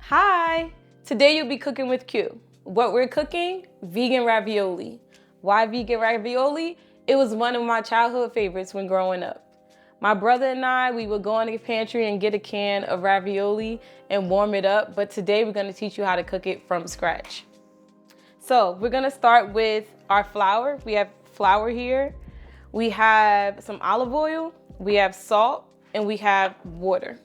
Hi! Today you'll be cooking with Q. What we're cooking? Vegan ravioli. Why vegan ravioli? It was one of my childhood favorites when growing up. My brother and I, we would go in the pantry and get a can of ravioli and warm it up, but today we're gonna teach you how to cook it from scratch. So we're gonna start with our flour. We have flour here. We have some olive oil, we have salt, and we have water.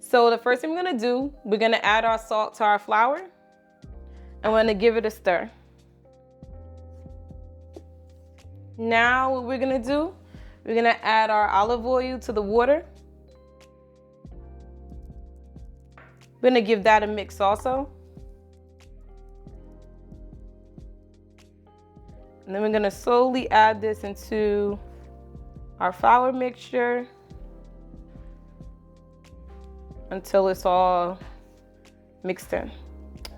So the first thing we're gonna do, we're gonna add our salt to our flour, and we're gonna give it a stir. Now what we're gonna do, we're gonna add our olive oil to the water. We're gonna give that a mix also. And then we're gonna slowly add this into our flour mixture until it's all mixed in.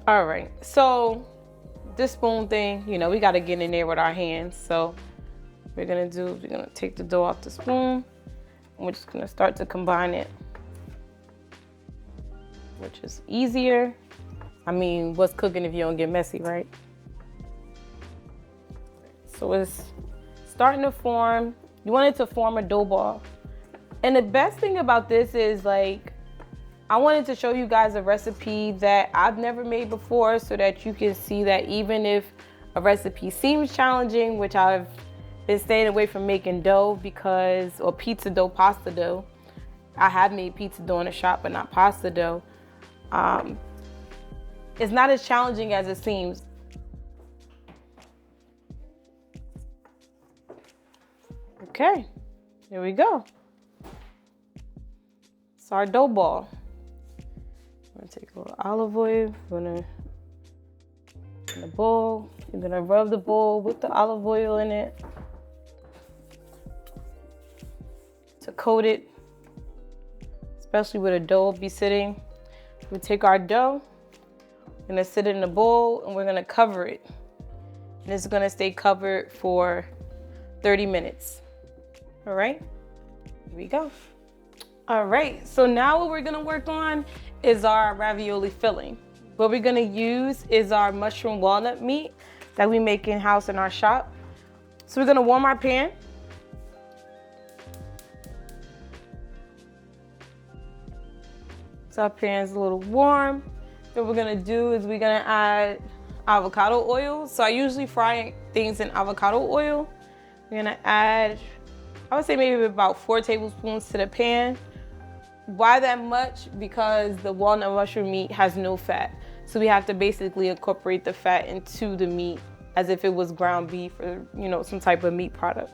All right, so this spoon thing, we gotta get in there with our hands. So we're gonna take the dough off the spoon, and we're just gonna start to combine it, which is easier. I mean, what's cooking if you don't get messy, right? So it's starting to form. You want it to form a dough ball. And the best thing about this is I wanted to show you guys a recipe that I've never made before so that you can see that even if a recipe seems challenging, which I've been staying away from making dough or pizza dough, pasta dough. I have made pizza dough in a shop, but not pasta dough. It's not as challenging as it seems. Okay, here we go. It's our dough ball. I'm gonna take a little olive oil. In the bowl. You're gonna rub the bowl with the olive oil in it to coat it, especially where the dough will be sitting. We take our dough, we're gonna sit it in the bowl, and we're gonna cover it. And it's gonna stay covered for 30 minutes. All right, here we go. All right, so now what we're gonna work on is our ravioli filling. What we're gonna use is our mushroom walnut meat that we make in-house in our shop. So we're gonna warm our pan. So our pan's a little warm. What we're gonna do is we're gonna add avocado oil. So I usually fry things in avocado oil. We're gonna add, I would say maybe about 4 tablespoons to the pan. Why that much? Because the walnut mushroom meat has no fat. So we have to basically incorporate the fat into the meat as if it was ground beef or, some type of meat product.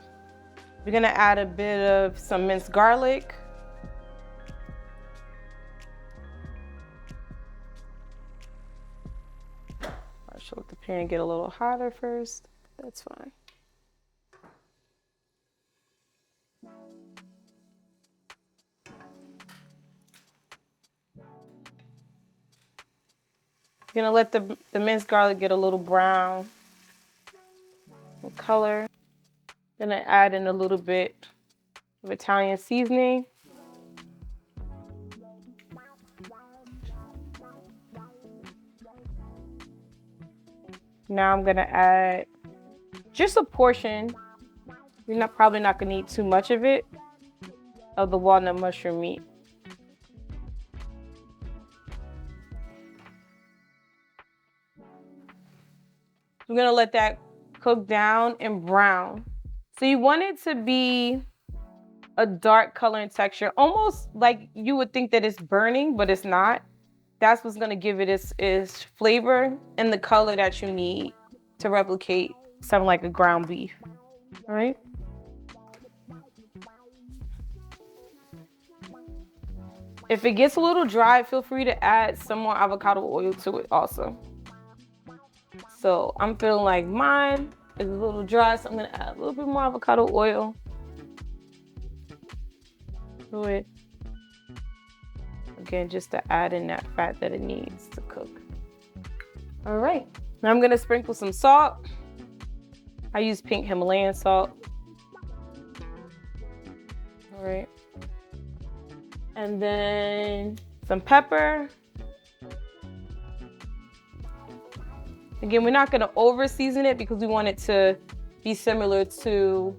We're gonna add a bit of some minced garlic. I should let the pan get a little hotter first. That's fine. You're gonna let the minced garlic get a little brown color. Gonna add in a little bit of Italian seasoning. Now I'm gonna add just a portion. You're probably not gonna need too much of it, of the walnut mushroom meat. We're gonna let that cook down and brown. So you want it to be a dark color and texture, almost like you would think that it's burning, but it's not. That's what's gonna give it its flavor and the color that you need to replicate something like a ground beef, all right? If it gets a little dry, feel free to add some more avocado oil to it also. So I'm feeling like mine is a little dry, so I'm gonna add a little bit more avocado oil to it. Again, just to add in that fat that it needs to cook. All right, now I'm gonna sprinkle some salt. I use pink Himalayan salt. All right. And then some pepper. Again, we're not gonna over season it because we want it to be similar to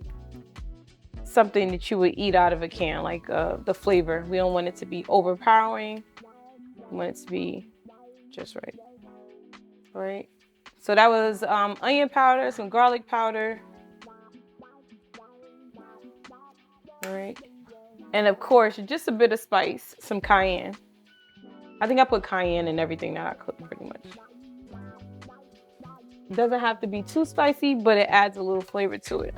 something that you would eat out of a can, like the flavor. We don't want it to be overpowering. We want it to be just right. All right. So that was onion powder, some garlic powder. All right. And of course, just a bit of spice, some cayenne. I think I put cayenne in everything that I cook pretty much. It doesn't have to be too spicy, but it adds a little flavor to it.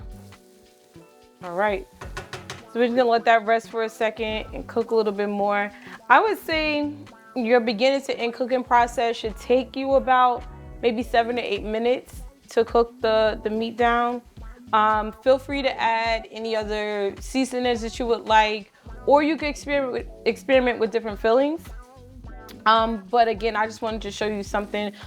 All right. So we're just gonna let that rest for a second and cook a little bit more. I would say your beginning to end cooking process should take you about maybe 7 to 8 minutes to cook the meat down. Feel free to add any other seasonings that you would like, or you can experiment with different fillings. But again, I just wanted to show you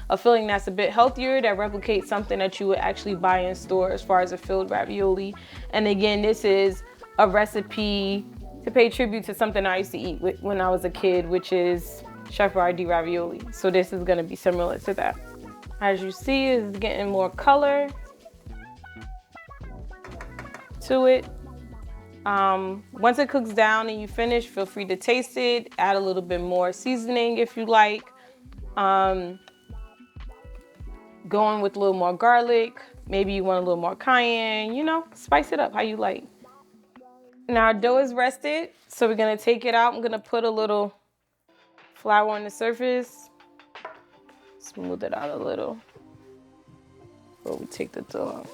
a filling that's a bit healthier, that replicates something that you would actually buy in store as far as a filled ravioli. And again, this is a recipe to pay tribute to something I used to eat when I was a kid, which is Chef RD ravioli. So this is gonna be similar to that. As you see, it's getting more color to it. Once it cooks down and you finish, feel free to taste it. Add a little bit more seasoning if you like. Going with a little more garlic. Maybe you want a little more cayenne, you know, spice it up how you like. Now our dough is rested, so we're gonna take it out. I'm gonna put a little flour on the surface. Smooth it out a little before we take the dough out.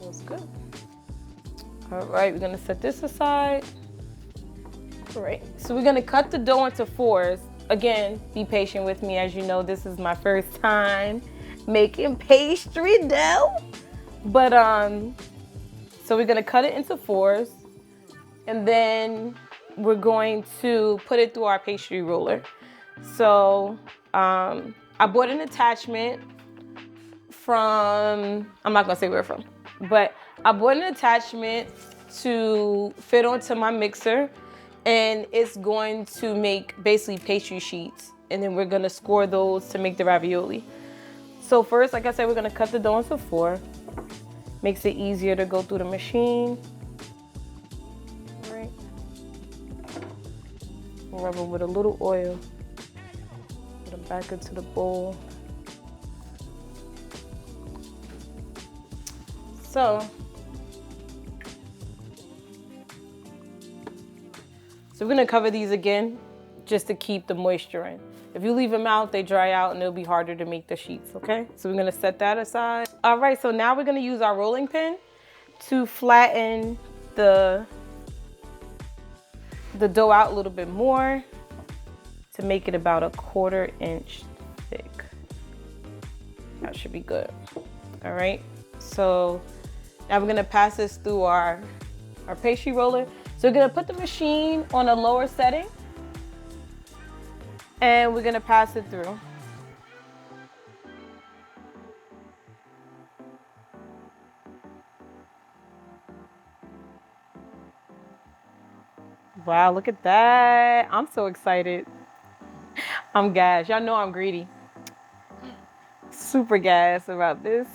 That's good. All right, we're gonna set this aside. All right, so we're gonna cut the dough into fours. Again, be patient with me. As you know, this is my first time making pastry dough. But, so we're gonna cut it into fours, and then we're going to put it through our pastry roller. So, I bought an attachment from, I'm not gonna say where from, but I bought an attachment to fit onto my mixer, and it's going to make basically pastry sheets, and then we're gonna score those to make the ravioli. So first, like I said, we're gonna cut the dough into four. Makes it easier to go through the machine. All right. Rub it with a little oil. Put them back into the bowl. So we're gonna cover these again just to keep the moisture in. If you leave them out, they dry out and it'll be harder to make the sheets, okay? So we're gonna set that aside. All right, so now we're gonna use our rolling pin to flatten the dough out a little bit more to make it about 1/4 inch thick. That should be good. All right, so now we're gonna pass this through our pastry roller. So we're gonna put the machine on a lower setting, and we're gonna pass it through. Wow, look at that. I'm so excited. I'm gassed. Y'all know I'm greedy. Super gassed about this.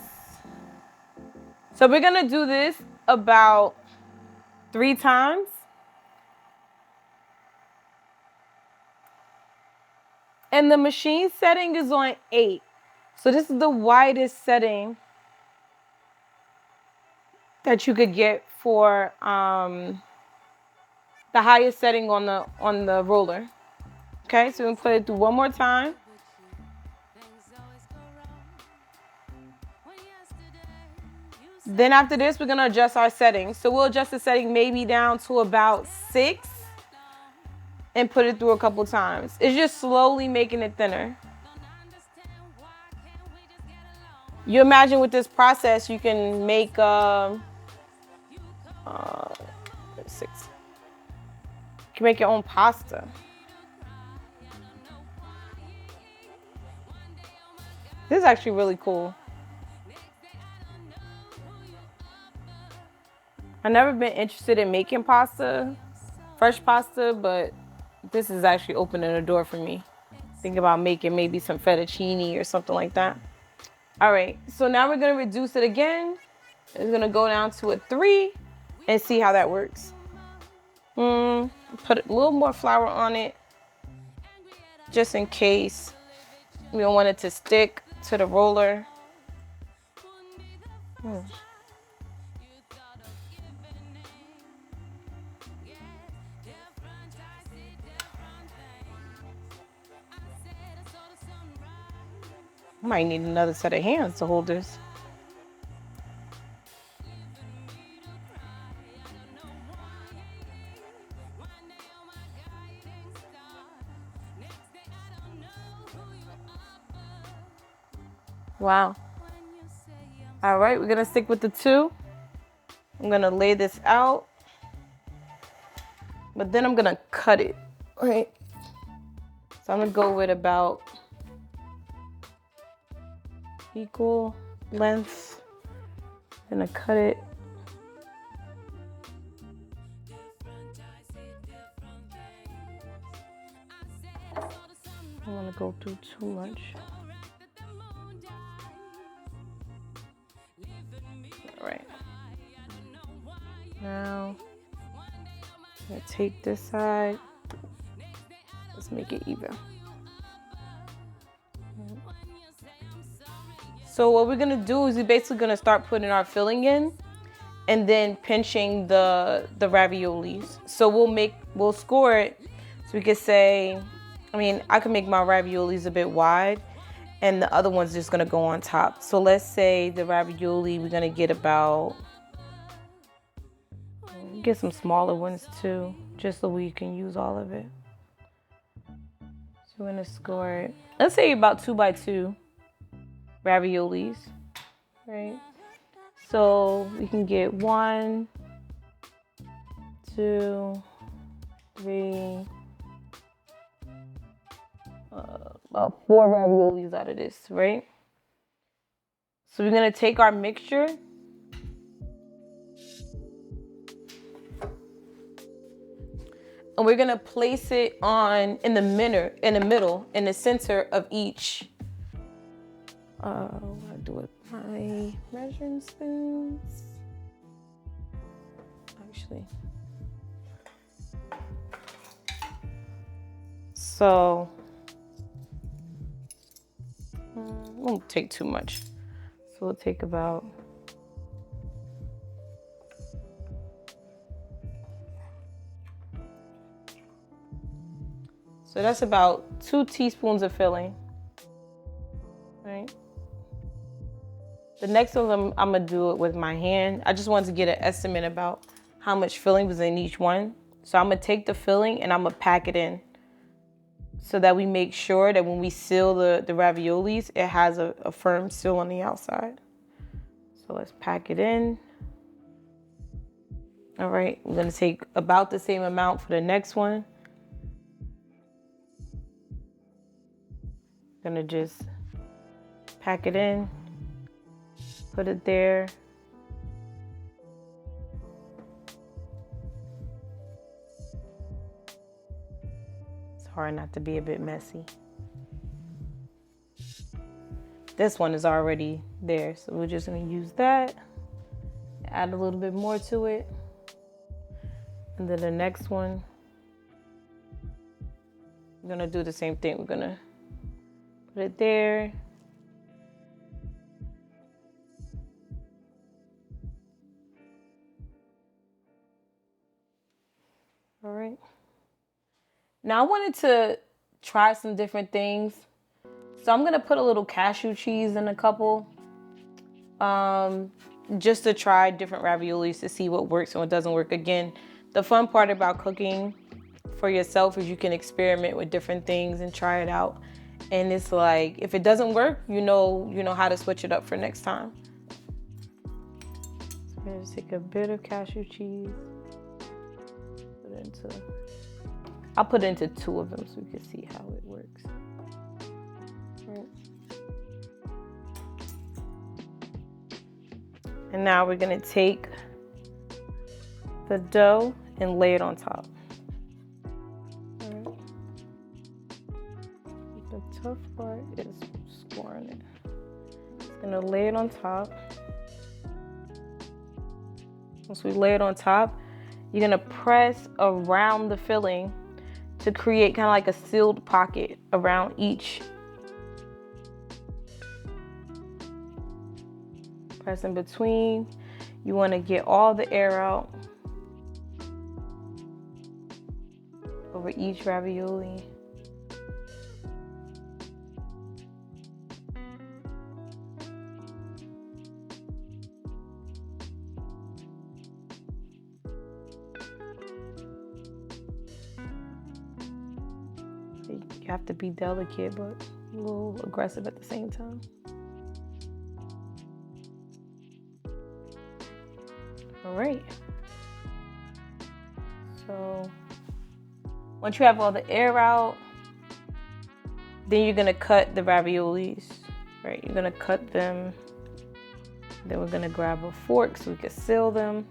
So we're gonna do this about 3 times. And the machine setting is on 8. So this is the widest setting that you could get for the highest setting on the roller. Okay, so we're gonna put it through one more time. Then after this, we're gonna adjust our settings. So we'll adjust the setting maybe down to about 6 and put it through a couple times. It's just slowly making it thinner. You imagine with this process, you can make 6. You can make your own pasta. This is actually really cool. I've never been interested in making pasta, fresh pasta, but this is actually opening a door for me. Think about making maybe some fettuccine or something like that. All right, so now we're gonna reduce it again. It's gonna go down to a 3 and see how that works. Put a little more flour on it, just in case we don't want it to stick to the roller. I might need another set of hands to hold this. Wow. All right, we're gonna stick with the 2. I'm gonna lay this out, but then I'm gonna cut it, right? So I'm gonna go with about equal length. I'm gonna cut it. I don't wanna go through too much. All right. Now, I'm gonna take this side. Let's make it even. So what we're gonna do is we're basically gonna start putting our filling in and then pinching the raviolis. So we'll score it. So we could say, I can make my raviolis a bit wide and the other one's just gonna go on top. So let's say the ravioli, we're gonna get about, get some smaller ones too, just so we can use all of it. So we're gonna score it. Let's say about 2 by 2 raviolis, right? So we can get 1, 2, 3, about 4 raviolis out of this, right? So we're gonna take our mixture and we're gonna place it in the middle, in the center of each. What do I do with my measuring spoons? Actually, so won't take too much. So we'll take about. So that's about 2 teaspoons of filling, right? The next one, I'm gonna do it with my hand. I just wanted to get an estimate about how much filling was in each one. So I'm gonna take the filling and I'm gonna pack it in so that we make sure that when we seal the raviolis, it has a firm seal on the outside. So let's pack it in. All right, we're gonna take about the same amount for the next one. Gonna just pack it in, put it there. It's hard not to be a bit messy. This one is already there, so we're just gonna use that, add a little bit more to it. And then the next one, we're gonna do the same thing. We're gonna put it there. All right. Now I wanted to try some different things. So I'm gonna put a little cashew cheese in a couple, just to try different raviolis to see what works and what doesn't work. Again, the fun part about cooking for yourself is you can experiment with different things and try it out. And it's like, if it doesn't work, you know how to switch it up for next time. So I'm gonna take a bit of cashew cheese, I'll put it into 2 of them so we can see how it works. Right. And now we're gonna take the dough and lay it on top. All right. The tough part is scoring it. Just gonna lay it on top. Once we lay it on top, you're gonna press around the filling to create kind of like a sealed pocket around each. Press in between. You want to get all the air out over each ravioli. You have to be delicate, but a little aggressive at the same time. All right. So once you have all the air out, then you're gonna cut the raviolis, right? You're gonna cut them. Then we're gonna grab a fork so we can seal them.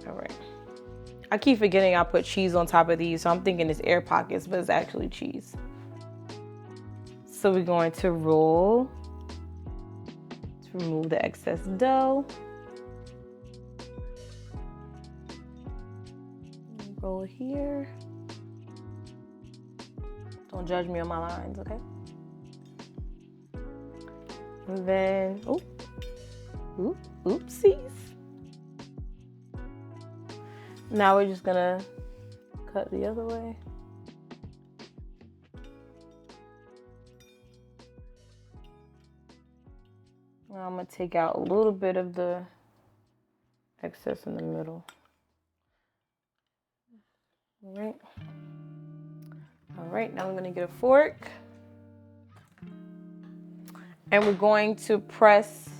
All right. I keep forgetting I put cheese on top of these, so I'm thinking it's air pockets, but it's actually cheese. So we're going to roll to remove the excess dough. Roll here. Don't judge me on my lines, okay? And then, oopsies. Now we're just gonna cut the other way. Now I'm gonna take out a little bit of the excess in the middle. All right, now I'm gonna get a fork. And we're going to press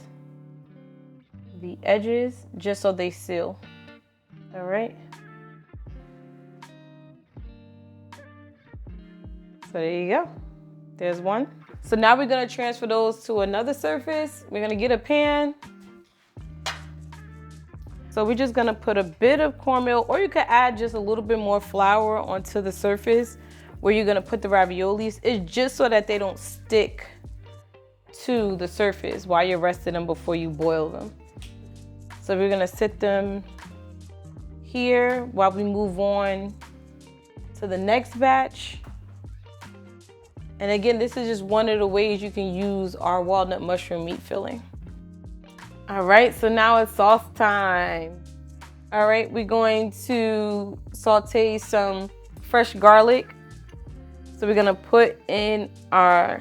the edges just so they seal. All right. So there you go. There's one. So now we're gonna transfer those to another surface. We're gonna get a pan. So we're just gonna put a bit of cornmeal, or you could add just a little bit more flour onto the surface where you're gonna put the raviolis. It's just so that they don't stick to the surface while you're resting them before you boil them. So we're gonna sit them here while we move on to the next batch. And again, this is just one of the ways you can use our walnut mushroom meat filling. All right, so now it's sauce time. All right, we're going to saute some fresh garlic. So we're gonna put in our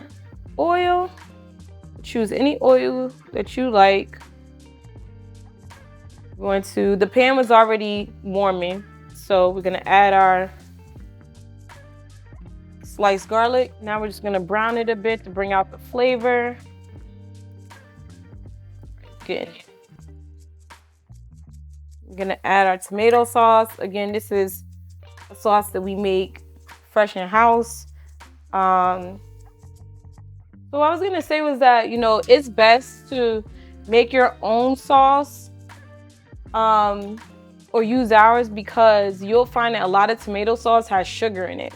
oil. Choose any oil that you like. The pan was already warming, so we're gonna add our sliced garlic. Now we're just gonna brown it a bit to bring out the flavor. Good. We're gonna add our tomato sauce. Again, this is a sauce that we make fresh in house. So what I was gonna say was that, you know, it's best to make your own sauce or use ours, because you'll find that a lot of tomato sauce has sugar in it.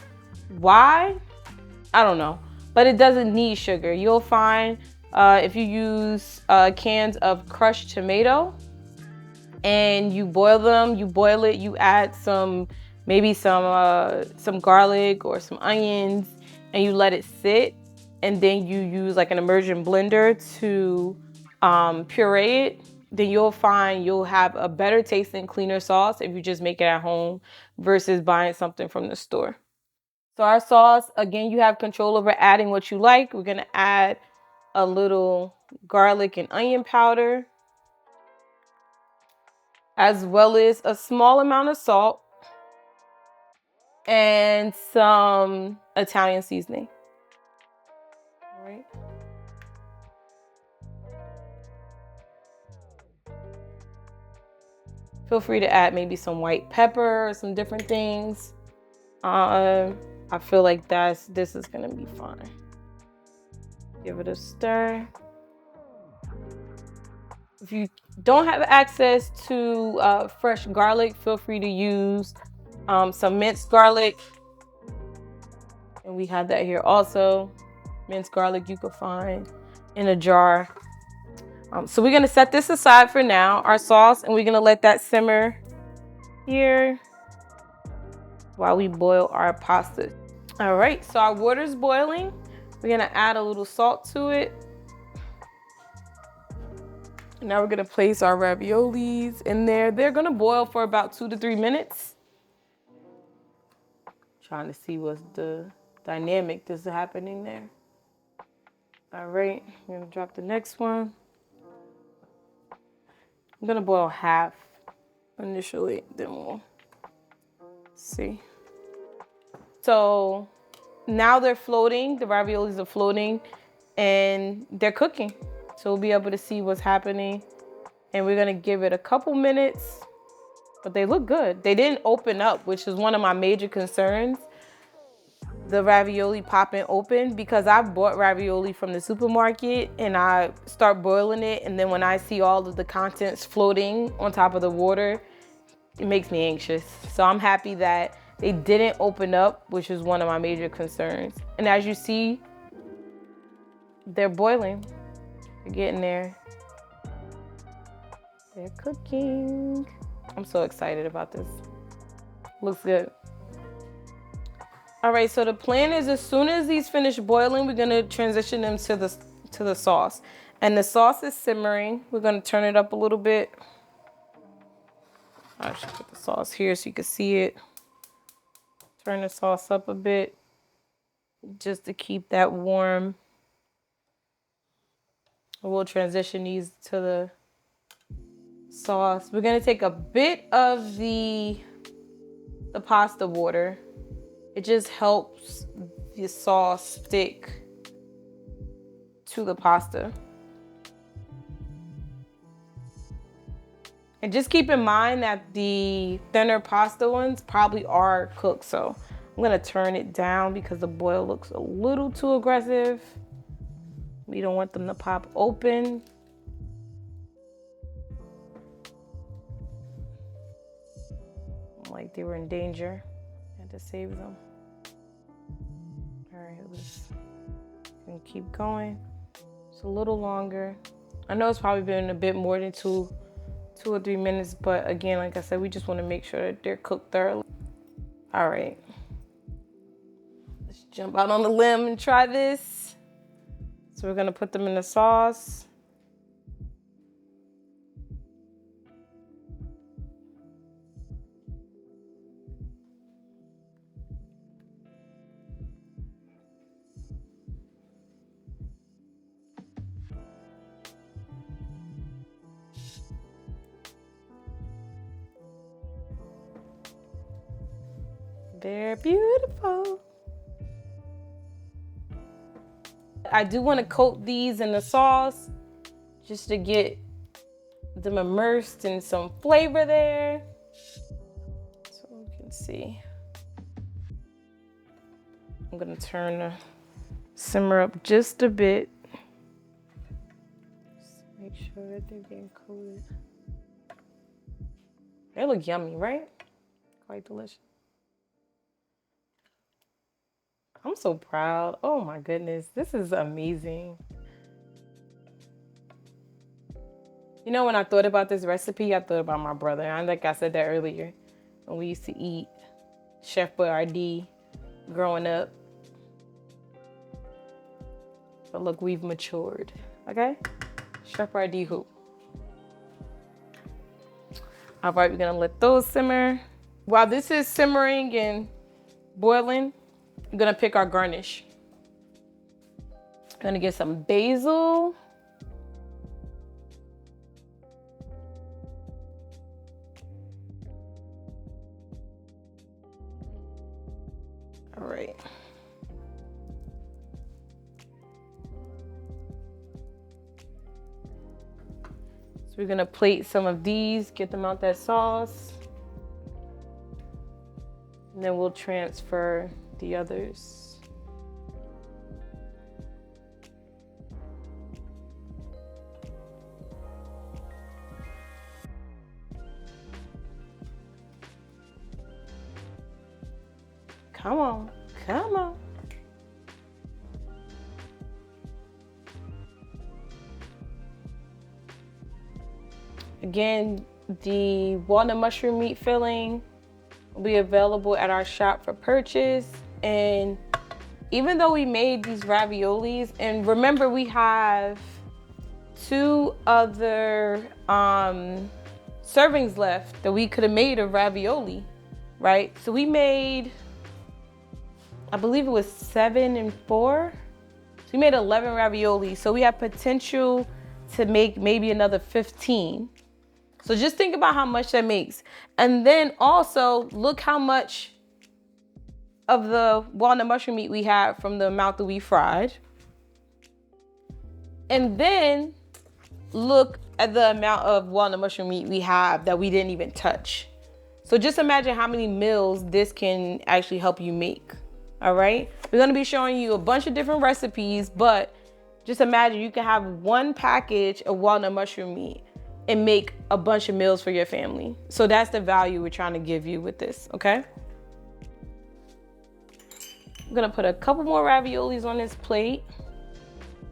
Why? I don't know, but it doesn't need sugar. You'll find if you use cans of crushed tomato and you boil them, you add maybe some garlic or some onions, and you let it sit, and then you use like an immersion blender to puree it, then you'll find you'll have a better tasting, cleaner sauce if you just make it at home versus buying something from the store. So our sauce, again, you have control over adding what you like. We're gonna add a little garlic and onion powder, as well as a small amount of salt and some Italian seasoning. All right. Feel free to add maybe some white pepper or some different things. I feel like this is gonna be fine. Give it a stir. If you don't have access to fresh garlic, feel free to use some minced garlic. And we have that here also. Minced garlic you could find in a jar. So we're gonna set this aside for now, our sauce, and we're gonna let that simmer here while we boil our pasta. All right, so our water's boiling. We're gonna add a little salt to it. Now we're gonna place our raviolis in there. They're gonna boil for about 2 to 3 minutes. Trying to see what's the dynamic that's happening there. All right, I'm gonna drop the next one. I'm gonna boil half initially, then we'll see. So now they're floating, the raviolis are floating and they're cooking. So we'll be able to see what's happening. And we're gonna give it a couple minutes, but they look good. They didn't open up, which is one of my major concerns. The ravioli popping open, because I've bought ravioli from the supermarket and I start boiling it, and then when I see all of the contents floating on top of the water, it makes me anxious. So I'm happy that they didn't open up, which is one of my major concerns. And as you see, they're boiling. They're getting there. They're cooking. I'm so excited about this. Looks good. All right, so the plan is as soon as these finish boiling, we're gonna transition them to the sauce. And the sauce is simmering. We're gonna turn it up a little bit. I should put the sauce here so you can see it. Turn the sauce up a bit just to keep that warm. We'll transition these to the sauce. We're gonna take a bit of the pasta water. It just helps the sauce stick to the pasta. And just keep in mind that the thinner pasta ones probably are cooked. So I'm gonna turn it down because the boil looks a little too aggressive. We don't want them to pop open. Like they were in danger. I had to save them. All right, let's keep going. It's a little longer. I know it's probably been a bit more than two or 3 minutes, but again, like I said, we just want to make sure that they're cooked thoroughly. All right, let's jump out on the limb and try this. So we're gonna put them in the sauce. They're beautiful. I do want to coat these in the sauce just to get them immersed in some flavor there. So you can see. I'm gonna turn the simmer up just a bit. Just make sure that they're getting coated. They look yummy, right? Quite delicious. I'm so proud. Oh my goodness, this is amazing. You know, when I thought about this recipe, I thought about my brother. And like I said that earlier, when we used to eat Chef Boyardee growing up. But look, we've matured, okay? Chef Boyardee who? All right, we're gonna let those simmer. While this is simmering and boiling, I'm gonna pick our garnish. I'm gonna get some basil. All right. So we're gonna plate some of these, get them out that sauce. And then we'll transfer the others. Come on, come on. Again, the walnut mushroom meat filling will be available at our shop for purchase. And even though we made these raviolis, and remember we have 2 other servings left that we could have made of ravioli, right? So we made, I believe it was 7 and 4. So we made 11 raviolis. So we have potential to make maybe another 15. So just think about how much that makes. And then also look how much of the walnut mushroom meat we have from the amount that we fried. And then look at the amount of walnut mushroom meat we have that we didn't even touch. So just imagine how many meals this can actually help you make. All right. We're going to be showing you a bunch of different recipes, but just imagine you can have 1 package of walnut mushroom meat and make a bunch of meals for your family. So that's the value we're trying to give you with this, okay? I'm gonna put a couple more raviolis on this plate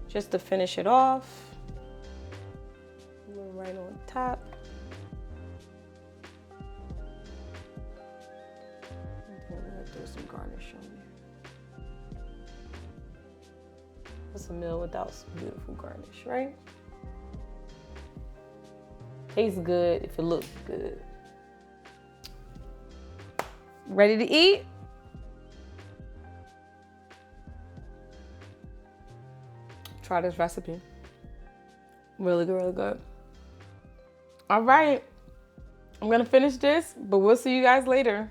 just to finish it off. Right on top. I'm gonna throw some garnish on there. What's a meal without some beautiful garnish, right? Tastes good if it looks good. Ready to eat? Try this recipe. Really good, really good. All right, I'm gonna finish this, but we'll see you guys later.